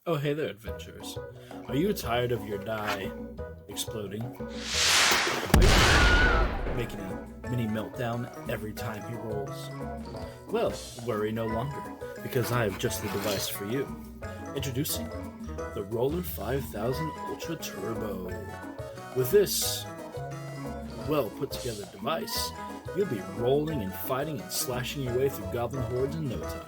Oh, hey there, adventurers. Are you tired of your die exploding? Are you making a mini meltdown every time he rolls? Well, worry no longer, because I have just the device for you. Introducing the Roller 5000 Ultra Turbo. With this well put together device, you'll be rolling and fighting and slashing your way through goblin hordes in no time.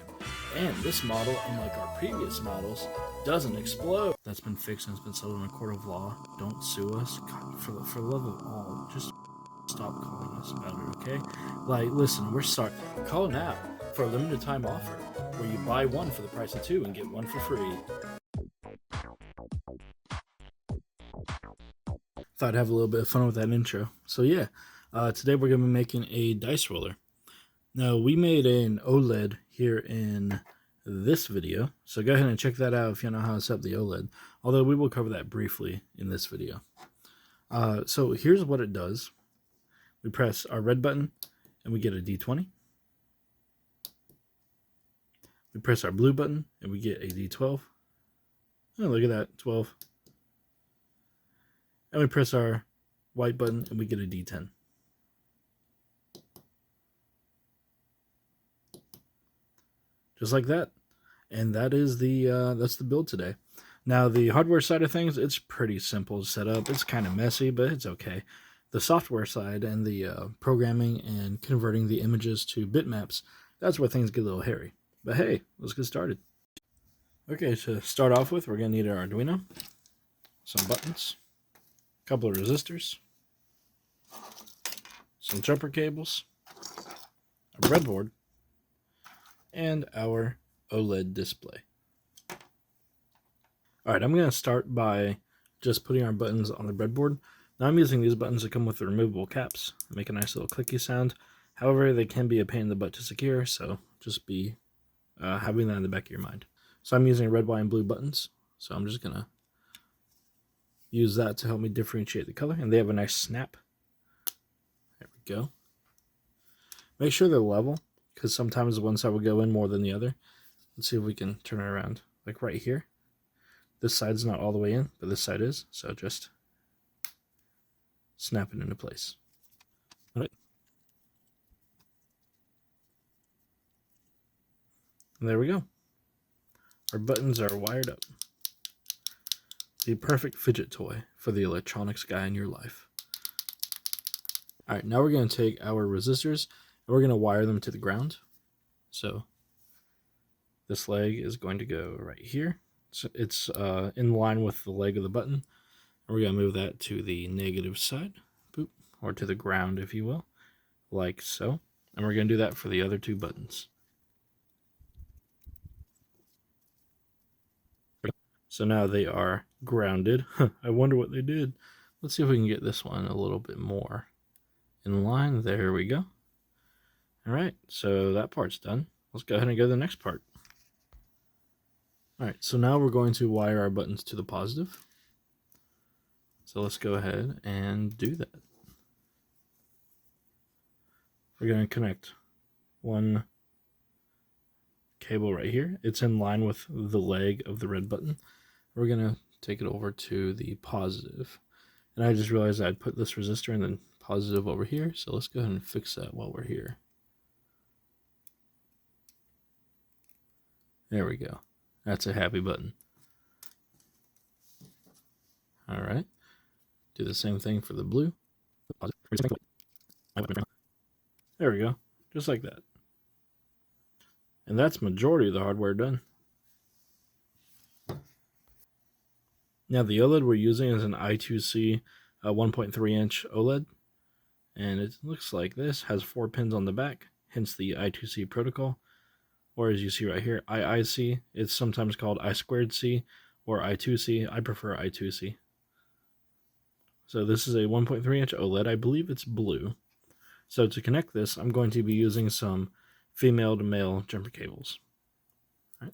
And this model, unlike our previous models, doesn't explode. That's been fixed and it's been settled in a court of law. Don't sue us. God, for the love of all, just stop calling us about it, okay? Like, listen, we're sorry. Call now for a limited time offer where you buy one for the price of two and get one for free. Thought I'd have a little bit of fun with that intro. So yeah, today we're going to be making a dice roller. Now, we made an OLED here in this video, so go ahead and check that out if you know how to set up the OLED, although we will cover that briefly in this video. So here's what it does. We press our red button and we get a D20. We press our blue button and we get a D12. Oh, look at that, 12. And we press our white button and we get a D10. Just like that. And that is that's the build today. Now, the hardware side of things, it's pretty simple to set up. It's kind of messy, but it's okay. The software side and the programming and converting the images to bitmaps, that's where things get a little hairy. But hey, let's get started. Okay, to start off with, we're going to need our Arduino, some buttons, a couple of resistors, some jumper cables, a breadboard, and our OLED display. Alright, I'm going to start by just putting our buttons on the breadboard. Now I'm using these buttons that come with the removable caps. They make a nice little clicky sound. However, they can be a pain in the butt to secure, so just be having that in the back of your mind. So I'm using red, white, and blue buttons. So I'm just going to use that to help me differentiate the color. And they have a nice snap. There we go. Make sure they're level, because sometimes one side will go in more than the other. Let's see if we can turn it around. Like right here. This side's not all the way in, but this side is. So just snap it into place. All right. And there we go. Our buttons are wired up. The perfect fidget toy for the electronics guy in your life. All right, now we're going to take our resistors and we're going to wire them to the ground. So this leg is going to go right here. So it's in line with the leg of the button. And we're going to move that to the negative side, boop, or to the ground, if you will, like so. And we're going to do that for the other two buttons. So now they are grounded. I wonder what they did. Let's see if we can get this one a little bit more in line. There we go. All right, so that part's done. Let's go ahead and go to the next part. All right, so now we're going to wire our buttons to the positive. So let's go ahead and do that. We're going to connect one cable right here. It's in line with the leg of the red button. We're going to take it over to the positive. And I just realized I'd put this resistor and then positive over here. So let's go ahead and fix that while we're here. There we go. That's a happy button. All right. Do the same thing for the blue. There we go. Just like that. And that's majority of the hardware done. Now the OLED we're using is an I2C 1.3-inch OLED. And it looks like this. Has 4 pins on the back, hence the I2C protocol. Or as you see right here, IIC. It's sometimes called I2C or I2C. I prefer I2C. So this is a 1.3-inch OLED. I believe it's blue. So to connect this, I'm going to be using some female to male jumper cables. Right.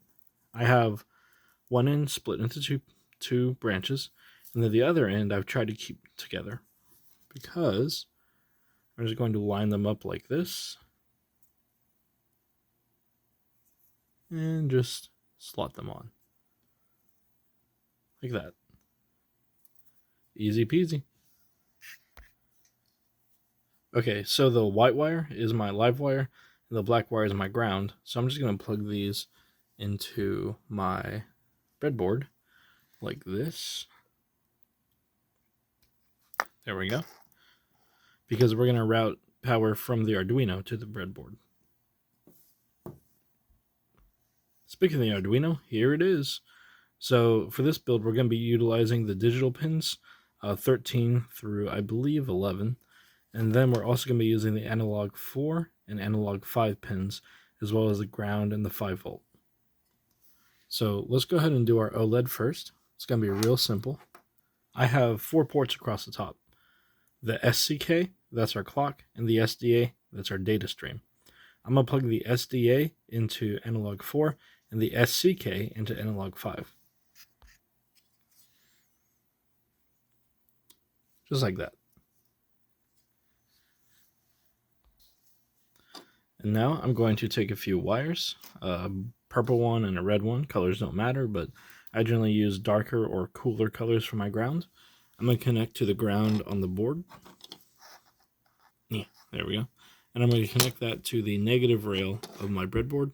I have one end split into two branches, and then the other end I've tried to keep together because I'm just going to line them up like this and just slot them on. like that. Easy peasy. Okay, so the white wire is my live wire, and the black wire is my ground. So I'm just going to plug these into my breadboard like this. There we go. Because we're going to route power from the Arduino to the breadboard. Speaking of the Arduino, here it is. So for this build, we're going to be utilizing the digital pins 13 through, I believe, 11. And then we're also going to be using the analog 4 and analog 5 pins, as well as the ground and the 5 volt. So let's go ahead and do our OLED first. It's going to be real simple. I have 4 ports across the top. The SCK, that's our clock, and the SDA, that's our data stream. I'm going to plug the SDA into analog 4 and the SCK into analog 5. Just like that. And now I'm going to take a few wires, a purple one and a red one. Colors don't matter, but I generally use darker or cooler colors for my ground. I'm going to connect to the ground on the board. Yeah, there we go. And I'm going to connect that to the negative rail of my breadboard,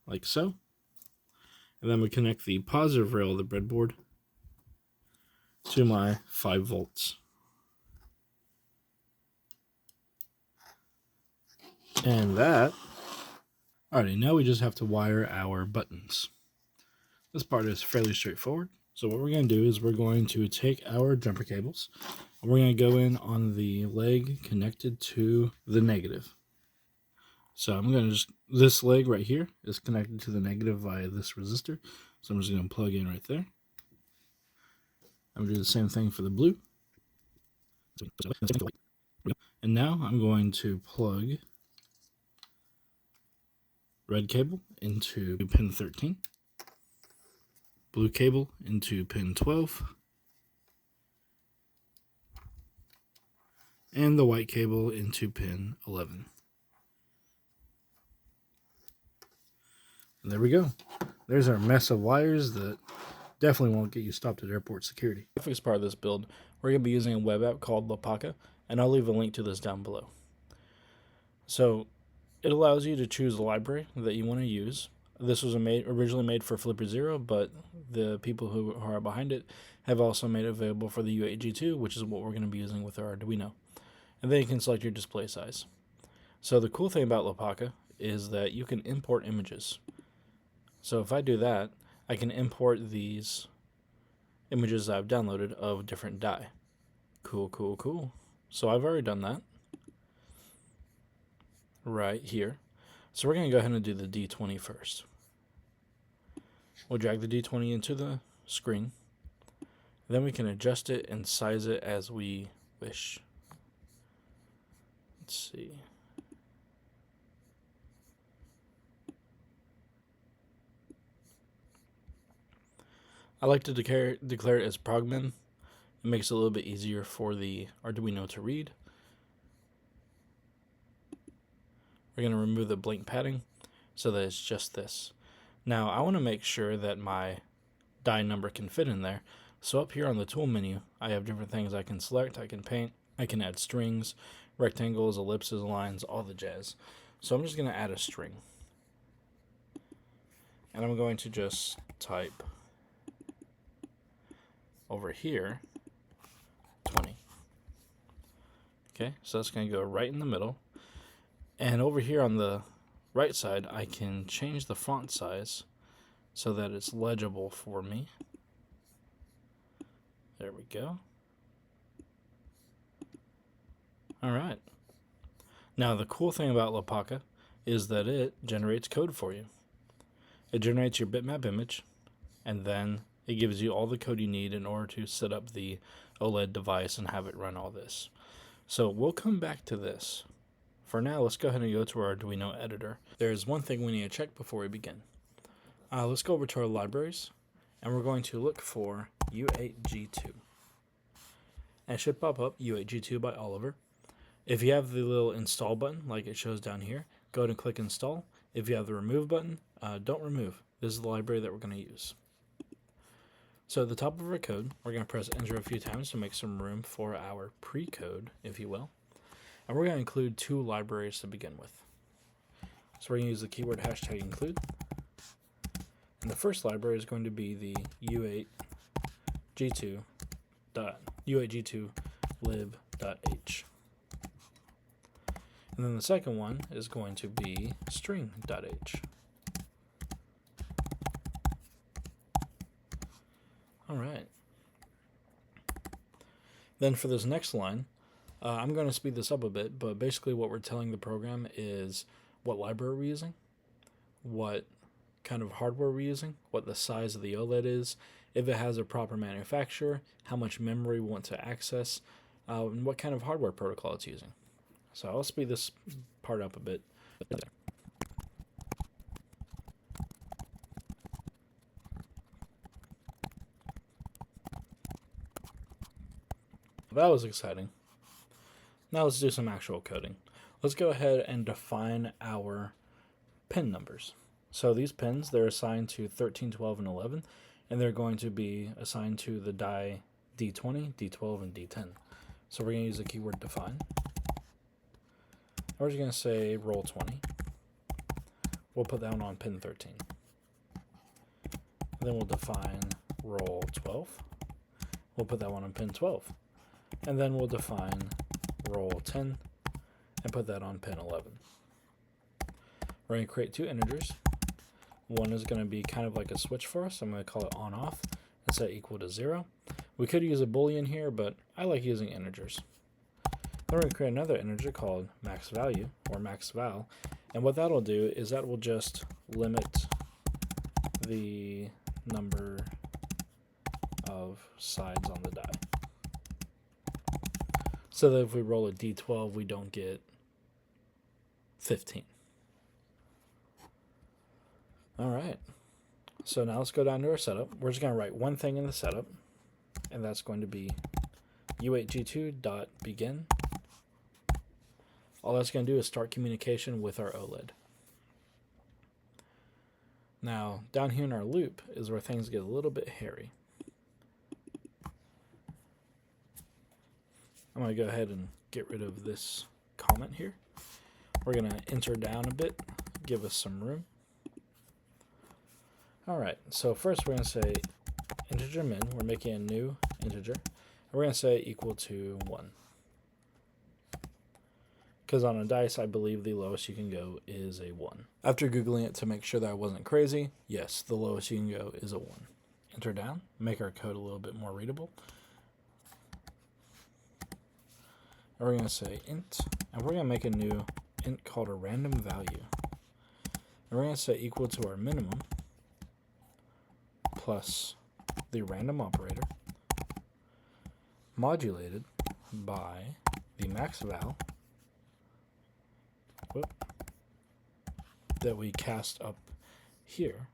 like so. And then we connect the positive rail of the breadboard to my 5 volts. And that, alrighty, now we just have to wire our buttons. This part is fairly straightforward. So what we're going to do is we're going to take our jumper cables and we're going to go in on the leg connected to the negative. So I'm going to this leg right here is connected to the negative via this resistor. So I'm just going to plug in right there. I'm going to do the same thing for the blue. And now I'm going to plug red cable into pin 13. Blue cable into pin 12. And the white cable into pin 11. And there we go. There's our mess of wires that definitely won't get you stopped at airport security. The first part of this build, we're going to be using a web app called Lapaka, and I'll leave a link to this down below. So it allows you to choose a library that you want to use. This was originally made for Flipper Zero, but the people who are behind it have also made it available for the U8G2, which is what we're going to be using with our Arduino. And then you can select your display size. So the cool thing about Lapaka is that you can import images. So if I do that, I can import these images that I've downloaded of different die. Cool, cool, cool. So I've already done that right here. So we're going to go ahead and do the D20 first. We'll drag the D20 into the screen. Then we can adjust it and size it as we wish. Let's see. I like to declare it as progmin. It makes it a little bit easier for the Arduino to read. We're going to remove the blank padding so that it's just this. Now I want to make sure that my die number can fit in there. So up here on the tool menu, I have different things I can select. I can paint, I can add strings, rectangles, ellipses, lines, all the jazz. So I'm just going to add a string. And I'm going to just type over here 20. Okay, so that's going to go right in the middle. And over here on the right side, I can change the font size so that it's legible for me. There we go. All right. Now the cool thing about Lapaka is that it generates code for you. It generates your bitmap image, and then it gives you all the code you need in order to set up the OLED device and have it run all this. So we'll come back to this. For now, let's go ahead and go to our Arduino editor. There's one thing we need to check before we begin. Let's go over to our libraries, and we're going to look for U8G2. And it should pop up U8G2 by Oliver. If you have the little install button, like it shows down here, go ahead and click install. If you have the remove button, don't remove. This is the library that we're going to use. So at the top of our code, we're going to press enter a few times to make some room for our pre-code, if you will. And we're going to include two libraries to begin with. So we're going to use the keyword hashtag include. And the first library is going to be the u8g2lib.h. And then the second one is going to be string.h. All right. Then for this next line, I'm going to speed this up a bit, but basically what we're telling the program is what library we're using, what kind of hardware we're using, what the size of the OLED is, if it has a proper manufacturer, how much memory we want to access, and what kind of hardware protocol it's using. So I'll speed this part up a bit. That was exciting. Now let's do some actual coding. Let's go ahead and define our pin numbers. So these pins, they're assigned to 13, 12, and 11, and they're going to be assigned to the die D20, D12, and D10. So we're going to use the keyword define. We're just going to say roll 20. We'll put that one on pin 13. Then we'll define roll 12. We'll put that one on pin 12. And then we'll define roll 10 and put that on pin 11. We're going to create two integers. One is going to be kind of like a switch for us. I'm going to call it on off and set equal to 0. We could use a boolean here, but I like using integers. Then we're going to create another integer called max value or max val. And what that'll do is that will just limit the number of sides on the die. So that if we roll a d12, we don't get 15. All right. So now let's go down to our setup. We're just going to write one thing in the setup, and that's going to be u8g2.begin. All that's going to do is start communication with our OLED. Now, down here in our loop is where things get a little bit hairy. I'm going to go ahead and get rid of this comment here. We're going to enter down a bit, give us some room. All right, so first we're going to say integer min. We're making a new integer. And we're going to say equal to 1. Because on a dice, I believe the lowest you can go is a 1. After Googling it to make sure that I wasn't crazy, yes, the lowest you can go is a 1. Enter down, make our code a little bit more readable. And we're going to say int, and we're going to make a new int called a random value. And we're going to say equal to our minimum plus the random operator modulated by the max val that we cast up here,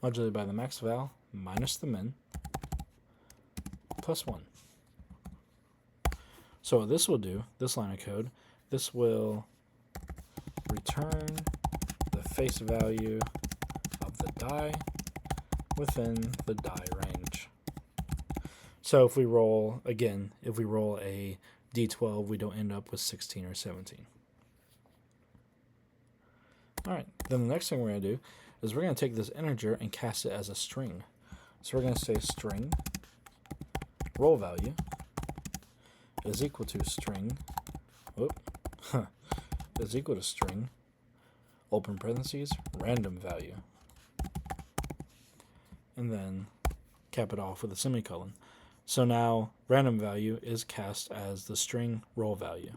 modulated by the max val minus the min plus 1. So what this will do, this line of code, this will return the face value of the die within the die range. So if we roll, again, if we roll a d12, we don't end up with 16 or 17. All right, then the next thing we're going to do is we're going to take this integer and cast it as a string. So we're going to say string roll value is equal to string, is equal to string, open parentheses, random value. And then cap it off with a semicolon. So now random value is cast as the string roll value.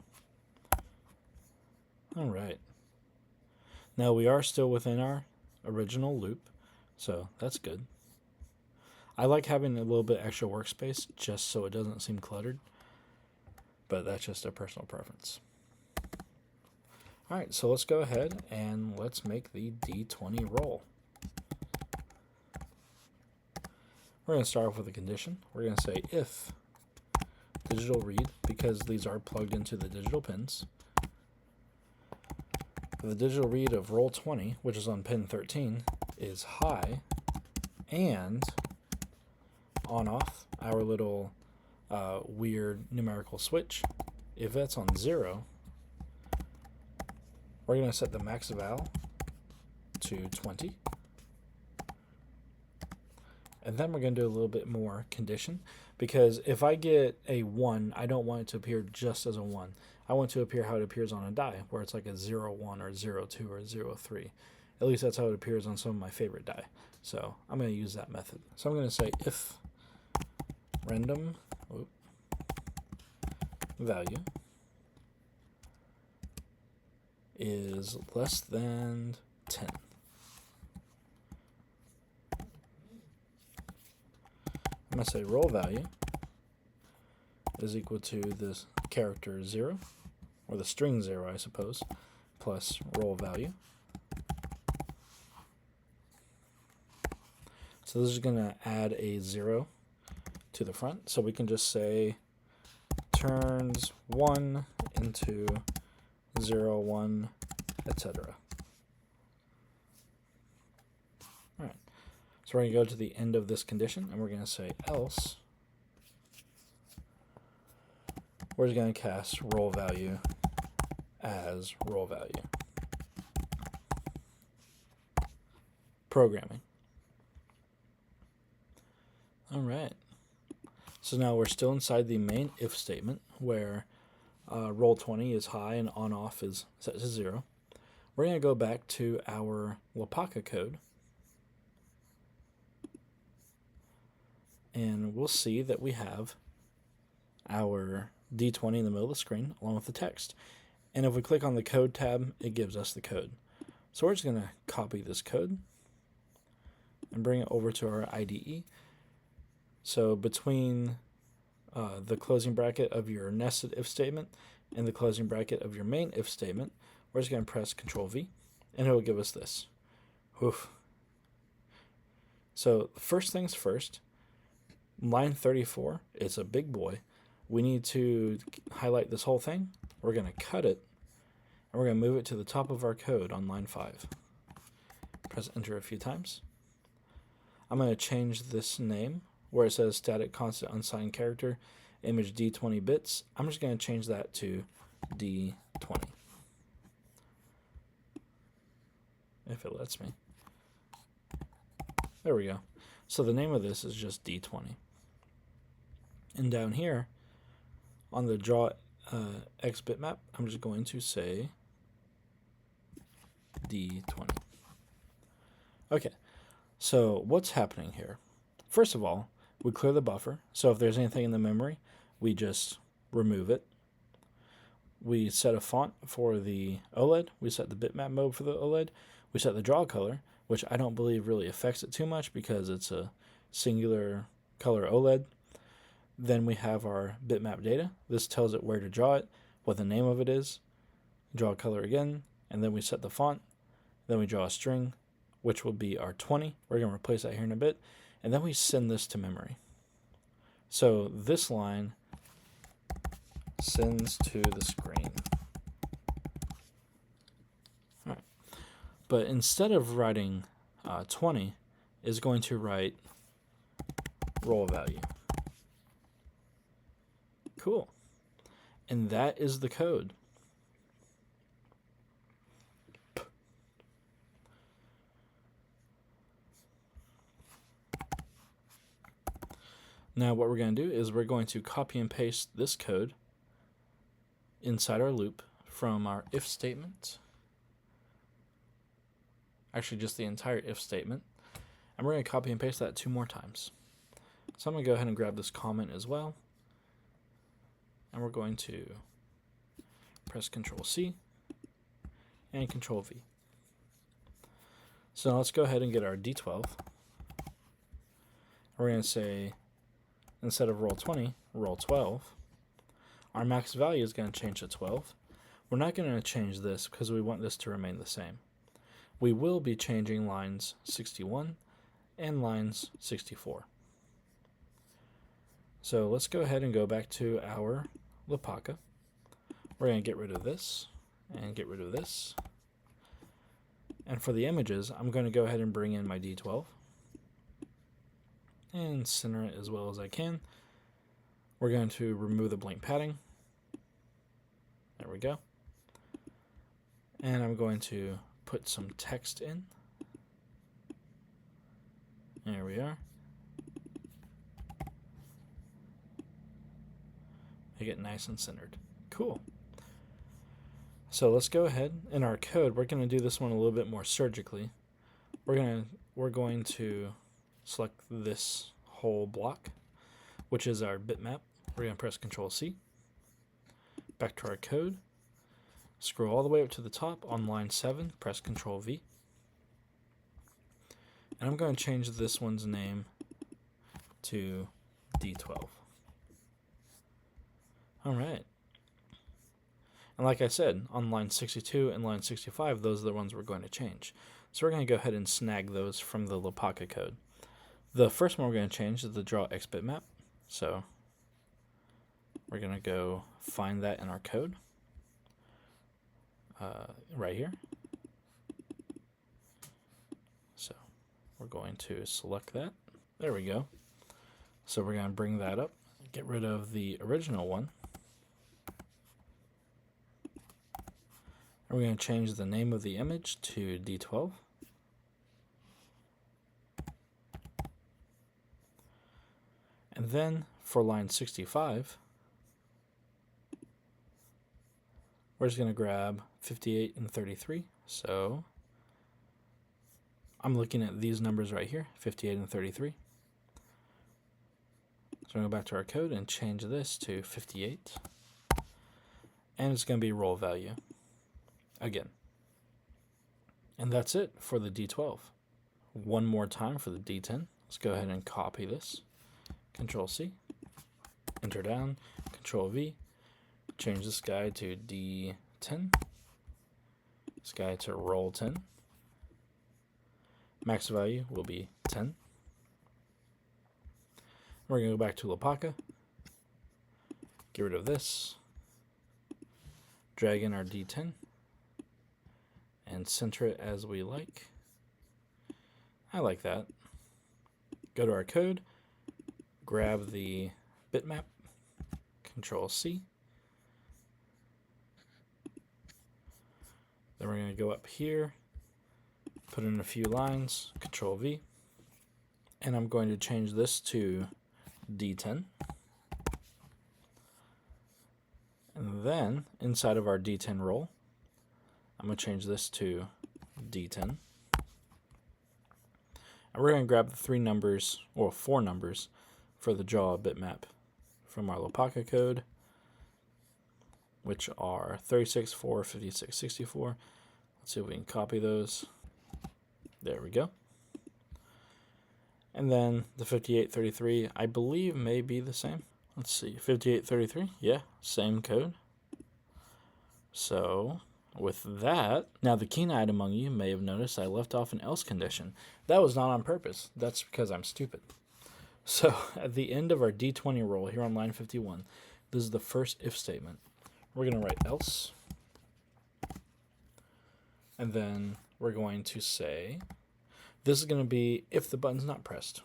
All right. Now we are still within our original loop, so that's good. I like having a little bit extra workspace just so it doesn't seem cluttered, but that's just a personal preference. All right, so let's go ahead and let's make the D20 roll. We're going to start off with a condition. We're going to say if digital read, because these are plugged into the digital pins, the digital read of roll 20, which is on pin 13, is high, and on off our little weird numerical switch. If that's on 0, we're going to set the max val to 20. And then we're going to do a little bit more condition, because if I get a 1, I don't want it to appear just as a 1. I want it to appear how it appears on a die, where it's like a 0, 1 or 0, 2 or 0, 3. At least that's how it appears on some of my favorite die. So I'm going to use that method. So I'm going to say if random value is less than 10. I'm going to say roll value is equal to this character 0, or the string 0, I suppose, plus roll value. So this is going to add a 0 to the front. So we can just say turns 1 into 0, 1, etc. All right. So we're going to go to the end of this condition, and we're going to say else. We're just going to cast roll value as roll value. Programming. All right. So now we're still inside the main if statement, where roll 20 is high and on off is set to 0. We're going to go back to our Lapaka code, and we'll see that we have our D20 in the middle of the screen along with the text. And if we click on the code tab, it gives us the code. So we're just going to copy this code and bring it over to our IDE. So between the closing bracket of your nested if statement and the closing bracket of your main if statement, we're just going to press Control V, and it will give us this. Oof. So first things first, line 34 is a big boy. We need to highlight this whole thing. We're going to cut it, and we're going to move it to the top of our code on line 5. Press Enter a few times. I'm going to change this name where it says static constant unsigned character image D20 bits. I'm just going to change that to D20, if it lets me. There we go. So the name of this is just D20. And down here on the draw X bitmap, I'm just going to say D20. Okay, so what's happening here? First of all, we clear the buffer, so if there's anything in the memory, we just remove it. We set a font for the OLED. We set the bitmap mode for the OLED. We set the draw color, which I don't believe really affects it too much because it's a singular color OLED. Then we have our bitmap data. This tells it where to draw it, what the name of it is, draw color again, and then we set the font. Then we draw a string, which will be our 20. We're going to replace that here in a bit. And then we send this to memory. So this line sends to the screen. All right. But instead of writing 20, is going to write roll value. Cool. And that is the code. Now what we're going to do is we're going to copy and paste this code inside our loop from our if statement. Actually, just the entire if statement. And we're going to copy and paste that 2 more times. So I'm going to go ahead and grab this comment as well. And we're going to press Control C and Control V. So now let's go ahead and get our D12. We're going to say, instead of roll 20, roll 12. Our max value is going to change to 12. We're not going to change this because we want this to remain the same. We will be changing lines 61 and lines 64. So let's go ahead and go back to our Lapaka. We're going to get rid of this and get rid of this. And for the images, I'm going to go ahead and bring in my D12. and center it as well as I can. We're going to remove the blank padding. There we go. And I'm going to put some text in. There we are. Make it nice and centered. Cool. So let's go ahead. In our code, we're going to do this one a little bit more surgically. We're going to select this whole block, which is our bitmap. We're going to press Control C. Back to our code. Scroll all the way up to the top on line 7. Press Control V. And I'm going to change this one's name to D12. All right. And like I said, on line 62 and line 65, those are the ones we're going to change. So we're going to go ahead and snag those from the Lopaka code. The first one we're going to change is the draw X bitmap. So we're going to go find that in our code right here. So we're going to select that. There we go. So we're going to bring that up, get rid of the original one. We're going to change the name of the image to D12. And then for line 65, we're just going to grab 58 and 33. So I'm looking at these numbers right here, 58 and 33. So I'm going to go back to our code and change this to 58. And it's going to be roll value again. And that's it for the D12. One more time for the D10. Let's go ahead and copy this. Control C, enter down, Control V, change this guy to D10, this guy to roll 10. Max value will be 10. We're going to go back to Lopaka, get rid of this, drag in our D10, and center it as we like. I like that. Go to our code, grab the bitmap, Control C. Then we're going to go up here, put in a few lines, Control V. And I'm going to change this to D10. And then inside of our D10 roll, I'm going to change this to D10. And we're going to grab the 3 numbers, or 4 numbers, for the draw bitmap from our Lopaka code, which are 36, 4, 56, 64. Let's see if we can copy those. There we go. And then the 5833, I believe, may be the same. Let's see, 5833, yeah, same code. So with that, now the keen-eyed among you may have noticed I left off an else condition. That was not on purpose. That's because I'm stupid. So at the end of our D20 roll here on line 51, this is the first if statement. We're going to write else. And then we're going to say, this is going to be if the button's not pressed.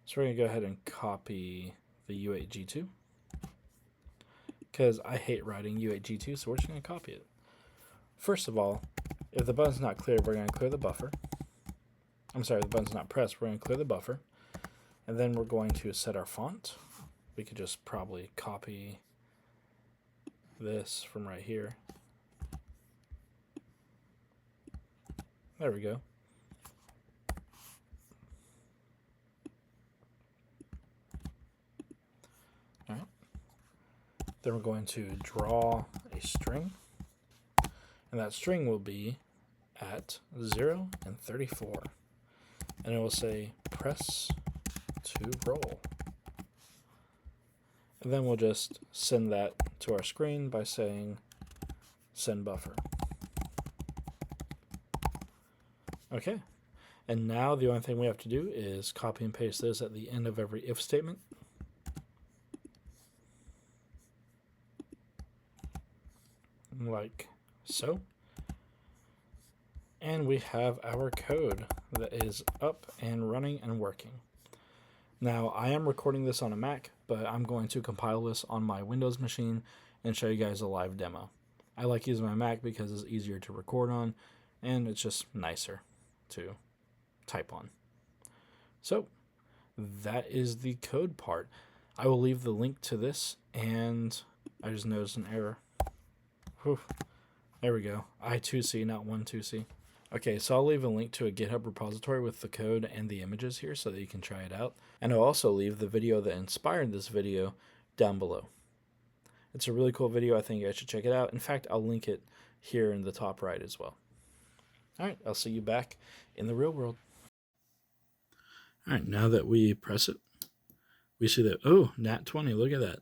So we're going to go ahead and copy the U8G2. Because I hate writing U8G2, so we're just going to copy it. First of all, if the button's not clear, we're going to clear the buffer. I'm sorry, the button's not pressed, we're going to clear the buffer. And then we're going to set our font. We could just probably copy this from right here. There we go. All right. Then we're going to draw a string. And that string will be at 0 and 34. And it will say press to roll. And then we'll just send that to our screen by saying send buffer. Okay, and now the only thing we have to do is copy and paste this at the end of every if statement. Like so. And we have our code that is up and running and working. Now, I am recording this on a Mac, but I'm going to compile this on my Windows machine and show you guys a live demo. I like using my Mac because it's easier to record on, and it's just nicer to type on. So, that is the code part. I will leave the link to this, and I just noticed an error. Whew. There we go. I2C, not 1-2C. Okay, so I'll leave a link to a GitHub repository with the code and the images here so that you can try it out. And I'll also leave the video that inspired this video down below. It's a really cool video. I think you guys should check it out. In fact, I'll link it here in the top right as well. All right, I'll see you back in the real world. All right, now that we press it, we see that, oh, nat 20, look at that.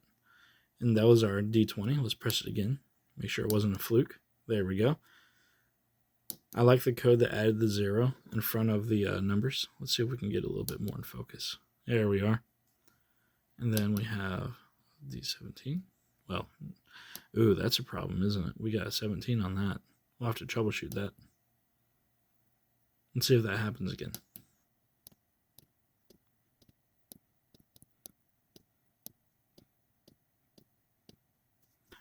And that was our D20. Let's press it again. Make sure it wasn't a fluke. There we go. I like the code that added the 0 in front of the numbers. Let's see if we can get a little bit more in focus. There we are. And then we have D17. Well, ooh, that's a problem, isn't it? We got a 17 on that. We'll have to troubleshoot that. Let's see if that happens again.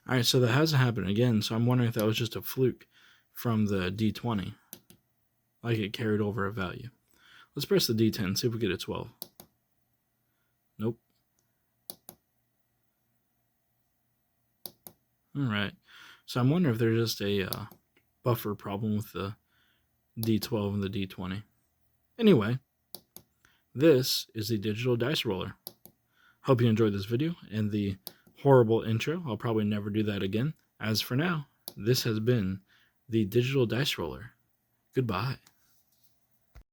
All right, so that hasn't happened again, so I'm wondering if that was just a fluke from the D20, like it carried over a value. Let's press the D10, see if we get a 12. Nope. All right, so I'm wondering if there's just a buffer problem with the D12 and the D20. Anyway, this is the digital dice roller. Hope you enjoyed this video and the horrible intro. I'll probably never do that again. As for now, this has been the digital dice roller. Goodbye.